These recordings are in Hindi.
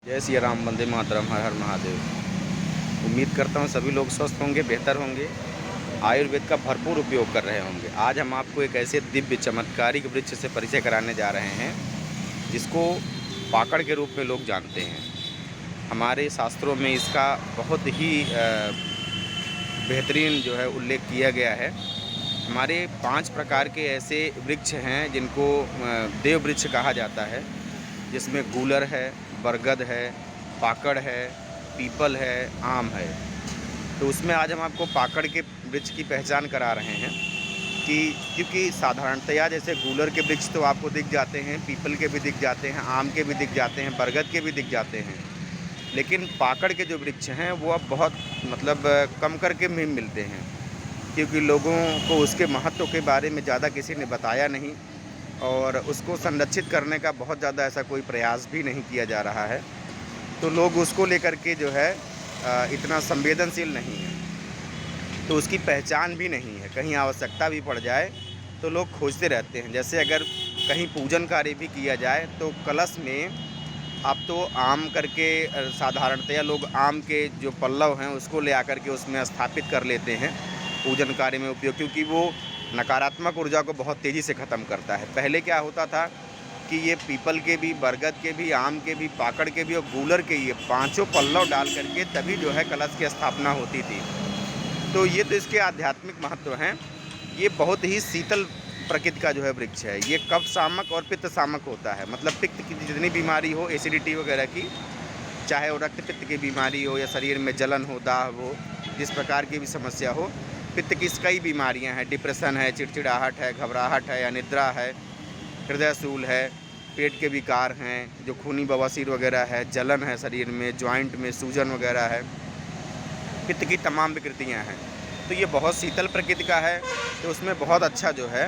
जय सिया राम, वंदे मातरम, हर हर महादेव। उम्मीद करता हूँ सभी लोग स्वस्थ होंगे, बेहतर होंगे, आयुर्वेद का भरपूर उपयोग कर रहे होंगे। आज हम आपको एक ऐसे दिव्य चमत्कारिक वृक्ष से परिचय कराने जा रहे हैं जिसको पाकड़ के रूप में लोग जानते हैं। हमारे शास्त्रों में इसका बहुत ही बेहतरीन जो है उल्लेख किया गया है। हमारे 5 प्रकार के ऐसे वृक्ष हैं जिनको देव वृक्ष कहा जाता है, जिसमें गूलर है, बरगद है, पाकड़ है, पीपल है, आम है। तो उसमें आज हम आपको पाकड़ के वृक्ष की पहचान करा रहे हैं कि क्योंकि साधारणतया जैसे गूलर के वृक्ष तो आपको दिख जाते हैं, पीपल के भी दिख जाते हैं, आम के भी दिख जाते हैं, बरगद के भी दिख जाते हैं, लेकिन पाकड़ के जो वृक्ष हैं वो अब बहुत कम करके में मिलते हैं, क्योंकि लोगों को उसके महत्व के बारे में ज़्यादा किसी ने बताया नहीं और उसको संरक्षित करने का बहुत ज़्यादा ऐसा कोई प्रयास भी नहीं किया जा रहा है। तो लोग उसको लेकर के जो है इतना संवेदनशील नहीं है, तो उसकी पहचान भी नहीं है। कहीं आवश्यकता भी पड़ जाए तो लोग खोजते रहते हैं। जैसे अगर कहीं पूजन कार्य भी किया जाए तो कलश में अब तो आम करके साधारणतया लोग आम के जो पल्लव हैं उसको ले आकर के उसमें स्थापित कर लेते हैं पूजन कार्य में उपयोग, क्योंकि वो नकारात्मक ऊर्जा को बहुत तेज़ी से ख़त्म करता है। पहले क्या होता था कि ये पीपल के भी, बरगद के भी, आम के भी, पाकड़ के भी और गूलर के ये 5 पल्लव डाल करके तभी जो है कलश की स्थापना होती थी। तो ये तो इसके आध्यात्मिक महत्व हैं। ये बहुत ही शीतल प्रकृति का जो है वृक्ष है। ये कफ शामक और पित्त शामक होता है, मतलब पित्त की जितनी बीमारी हो, एसिडिटी वगैरह की, चाहे वो रक्त पित्त की बीमारी हो या शरीर में जलन हो, दाह हो, जिस प्रकार की भी समस्या हो, पित्त की कई बीमारियां हैं। डिप्रेशन है, चिड़चिड़ाहट है, घबराहट है, अनिद्रा है, हृदय शूल है, पेट के विकार हैं, जो खूनी बवासीर वगैरह है, जलन है शरीर में, जॉइंट में सूजन वगैरह है, पित्त की तमाम विकृतियां हैं। तो ये बहुत शीतल प्रकृति का है। तो उसमें बहुत अच्छा जो है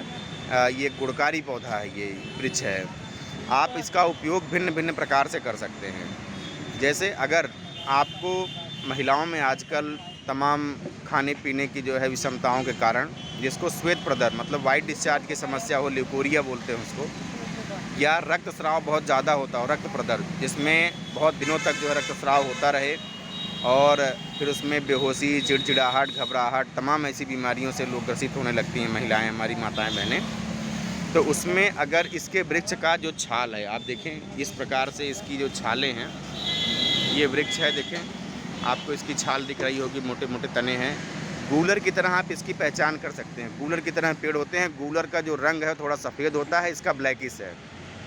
ये गुणकारी पौधा है, ये वृक्ष है। आप इसका उपयोग भिन्न भिन्न प्रकार से कर सकते हैं। जैसे अगर आपको महिलाओं में आजकल तमाम खाने पीने की जो है विषमताओं के कारण, जिसको श्वेत प्रदर मतलब वाइट डिस्चार्ज की समस्या हो, ल्यूकोरिया बोलते हैं उसको, या रक्तस्राव बहुत ज़्यादा होता हो, रक्त प्रदर जिसमें बहुत दिनों तक जो है रक्तस्राव होता रहे और फिर उसमें बेहोशी, चिड़चिड़ाहट, घबराहट, तमाम ऐसी बीमारियों से लोग ग्रसित होने लगती हैं महिलाएं, हमारी माताएं, बहनें। तो उसमें अगर इसके वृक्ष का जो छाल है, आप देखें इस प्रकार से इसकी जो छालें हैं, ये वृक्ष है, देखें आपको इसकी छाल दिख रही होगी, मोटे मोटे तने हैं। गूलर की तरह आप इसकी पहचान कर सकते हैं। गूलर की तरह पेड़ होते हैं। गूलर का जो रंग है थोड़ा सफ़ेद होता है, इसका ब्लैकिश है।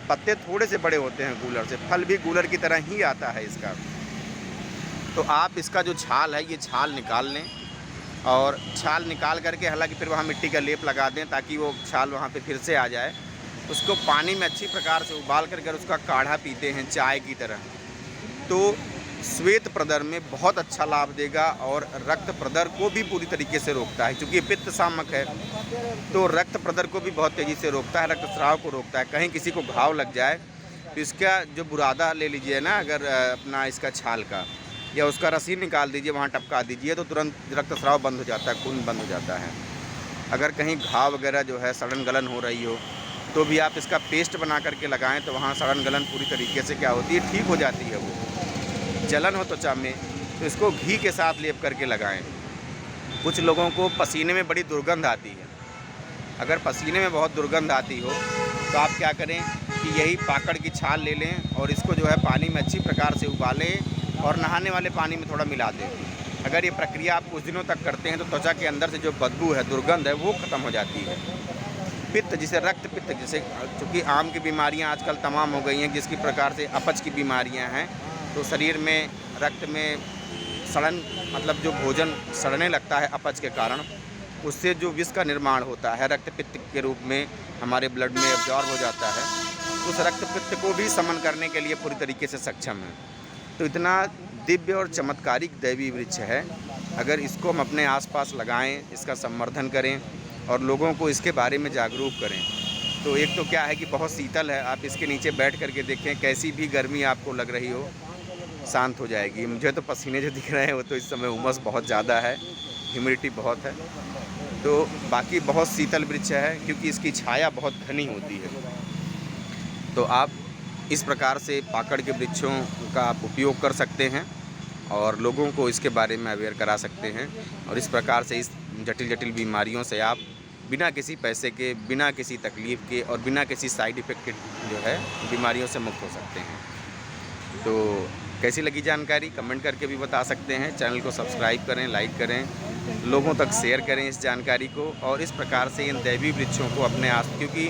पत्ते थोड़े से बड़े होते हैं गूलर से, फल भी गूलर की तरह ही आता है इसका। तो आप इसका जो छाल है ये छाल निकाल लें और छाल निकाल करके, हालांकि फिर वहाँ मिट्टी का लेप लगा दें ताकि वो छाल वहाँ पे फिर से आ जाए। उसको पानी में अच्छी प्रकार से उबाल कर अगर उसका काढ़ा पीते हैं चाय की तरह, तो श्वेत प्रदर में बहुत अच्छा लाभ देगा और रक्त प्रदर को भी पूरी तरीके से रोकता है, क्योंकि पित्त शामक है तो रक्त प्रदर को भी बहुत तेज़ी से रोकता है, रक्तस्राव को रोकता है। कहीं किसी को घाव लग जाए तो इसका जो बुरादा ले लीजिए ना, अगर अपना इसका छाल का या उसका रसी निकाल दीजिए, वहाँ टपका दीजिए तो तुरंत रक्तस्राव बंद हो जाता है, खून बंद हो जाता है। अगर कहीं घाव वगैरह जो है सड़न गलन हो रही हो तो भी आप इसका पेस्ट बना करके लगाएं तो वहाँ सड़न गलन पूरी तरीके से क्या होती है, ठीक हो जाती है। वो जलन हो त्वचा में तो इसको घी के साथ लेप करके लगाएं। कुछ लोगों को पसीने में बड़ी दुर्गंध आती है। अगर पसीने में बहुत दुर्गंध आती हो तो आप क्या करें कि यही पाकड़ की छाल ले लें और इसको जो है पानी में अच्छी प्रकार से उबालें और नहाने वाले पानी में थोड़ा मिला दें। अगर ये प्रक्रिया आप कुछ दिनों तक करते हैं तो त्वचा के अंदर से जो बदबू है, दुर्गंध है, वो ख़त्म हो जाती है। पित्त, जिसे रक्त पित्त, जैसे चूँकि आम की बीमारियां आजकल तमाम हो गई हैं, जिसकी प्रकार से अपच की बीमारियां हैं, तो शरीर में रक्त में सड़न, मतलब जो भोजन सड़ने लगता है अपच के कारण, उससे जो विष का निर्माण होता है रक्त पित्त के रूप में हमारे ब्लड में एब्जॉर्ब हो जाता है, उस रक्त पित्त को भी समन करने के लिए पूरी तरीके से सक्षम है। तो इतना दिव्य और चमत्कारिक दैवी वृक्ष है। अगर इसको हम अपने आसपास लगाएं, इसका संवर्धन करें और लोगों को इसके बारे में जागरूक करें, तो एक तो क्या है कि बहुत शीतल है, आप इसके नीचे बैठ करके देखें, कैसी भी गर्मी आपको लग रही हो शांत हो जाएगी। मुझे तो पसीने जो दिख रहे हैं वो तो इस समय उमस बहुत ज़्यादा है, ह्यूमिडिटी बहुत है। तो बाकी बहुत शीतल वृक्ष है क्योंकि इसकी छाया बहुत घनी होती है। तो आप इस प्रकार से पाकड़ के वृक्षों का आप उपयोग कर सकते हैं और लोगों को इसके बारे में अवेयर करा सकते हैं। और इस प्रकार से इस जटिल बीमारियों से आप बिना किसी पैसे के, बिना किसी तकलीफ़ के और बिना किसी साइड इफ़ेक्ट के जो है बीमारियों से मुक्त हो सकते हैं। तो कैसी लगी जानकारी कमेंट करके भी बता सकते हैं। चैनल को सब्सक्राइब करें, लाइक करें, लोगों तक शेयर करें इस जानकारी को। और इस प्रकार से इन दैवीय वृक्षों को अपने आस, क्योंकि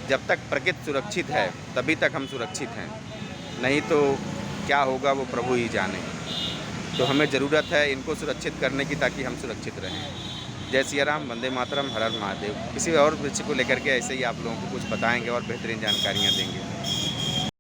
जब तक प्रकृति सुरक्षित है तभी तक हम सुरक्षित हैं, नहीं तो क्या होगा वो प्रभु ही जाने। तो हमें ज़रूरत है इनको सुरक्षित करने की, ताकि हम सुरक्षित रहें। जय सिया राम, वंदे मातरम, हर हर महादेव। किसी और वृक्ष को लेकर के ऐसे ही आप लोगों को कुछ बताएंगे और बेहतरीन जानकारियाँ देंगे।